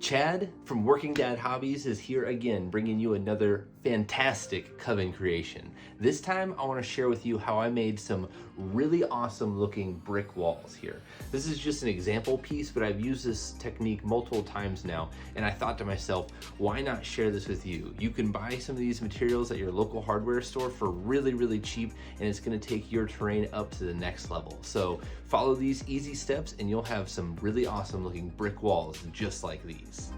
Chad from Working Dad Hobbies is here again, bringing you another fantastic coven creation. This time I want to share with you how I made some really awesome looking brick walls here. This is just an example piece, but I've used this technique multiple times now, and I thought to myself, why not share this with you? You can buy some of these materials at your local hardware store for really cheap, and it's going to take your terrain up to the next level. So follow these easy steps and you'll have some really awesome looking brick walls just like these.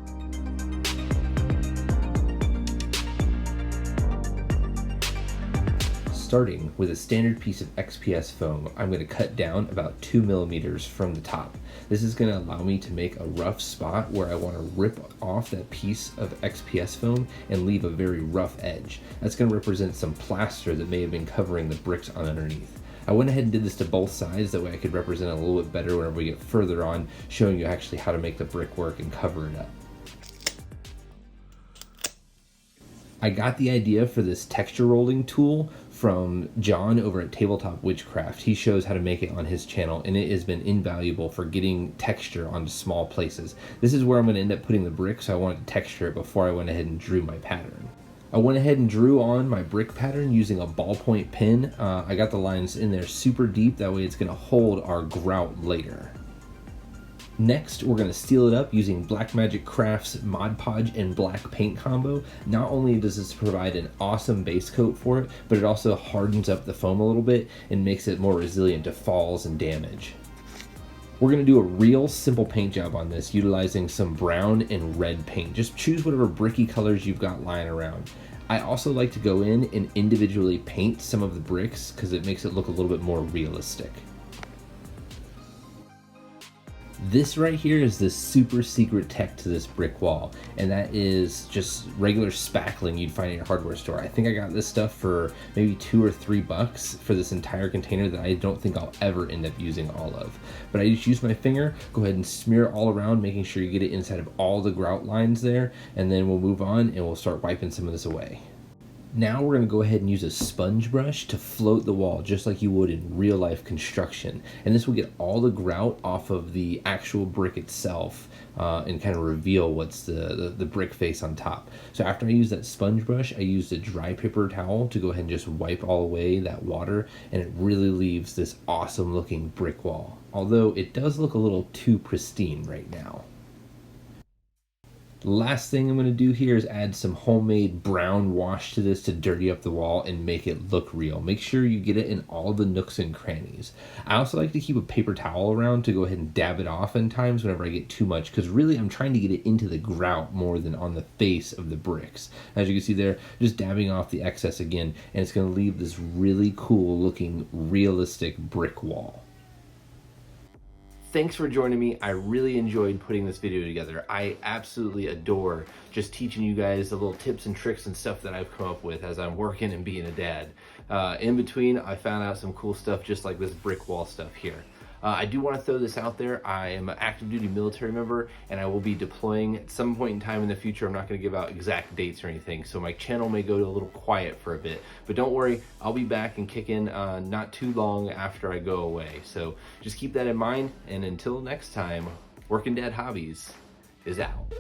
Starting with a standard piece of XPS foam, I'm going to cut down about 2 millimeters from the top. This is going to allow me to make a rough spot where I want to rip off that piece of XPS foam and leave a very rough edge. That's going to represent some plaster that may have been covering the bricks on underneath. I went ahead and did this to both sides, that way I could represent it a little bit better whenever we get further on, showing you actually how to make the brick work and cover it up. I got the idea for this texture rolling tool from John over at Tabletop Witchcraft. He shows how to make it on his channel, and it has been invaluable for getting texture onto small places. This is where I'm going to end up putting the brick, so I wanted to texture it before I went ahead and drew my pattern. I went ahead and drew on my brick pattern using a ballpoint pen. I got the lines in there super deep, that way it's going to hold our grout later. Next, we're going to seal it up using Blackmagic Crafts Mod Podge and black paint combo. Not only does this provide an awesome base coat for it, but it also hardens up the foam a little bit and makes it more resilient to falls and damage. We're going to do a real simple paint job on this, utilizing some brown and red paint. Just choose whatever bricky colors you've got lying around. I also like to go in and individually paint some of the bricks because it makes it look a little bit more realistic. This right here is the super secret tech to this brick wall, and that is just regular spackling you'd find in your hardware store. I think I got this stuff for maybe $2 or $3 for this entire container that I don't think I'll ever end up using all of. But I just use my finger, go ahead and smear it all around, making sure you get it inside of all the grout lines there, and then we'll move on and we'll start wiping some of this away. Now we're going to go ahead and use a sponge brush to float the wall just like you would in real life construction. And this will get all the grout off of the actual brick itself and kind of reveal what's the brick face on top. So after I use that sponge brush, I used a dry paper towel to go ahead and just wipe all away that water, and it really leaves this awesome looking brick wall. Although it does look a little too pristine right now. Last thing I'm going to do here is add some homemade brown wash to this to dirty up the wall and make it look real. Make sure you get it in all the nooks and crannies. I also like to keep a paper towel around to go ahead and dab it off in times whenever I get too much, because really I'm trying to get it into the grout more than on the face of the bricks. As you can see there, just dabbing off the excess again, and it's going to leave this really cool looking realistic brick wall. Thanks for joining me. I really enjoyed putting this video together. I absolutely adore just teaching you guys the little tips and tricks and stuff that I've come up with as I'm working and being a dad. In between, I found out some cool stuff just like this brick wall stuff here. I do want to throw this out there. I am an active duty military member, and I will be deploying at some point in time in the future. I'm not going to give out exact dates or anything, so my channel may go a little quiet for a bit. But don't worry, I'll be back and kick in not too long after I go away. So just keep that in mind, and until next time, Working Dad Hobbies is out.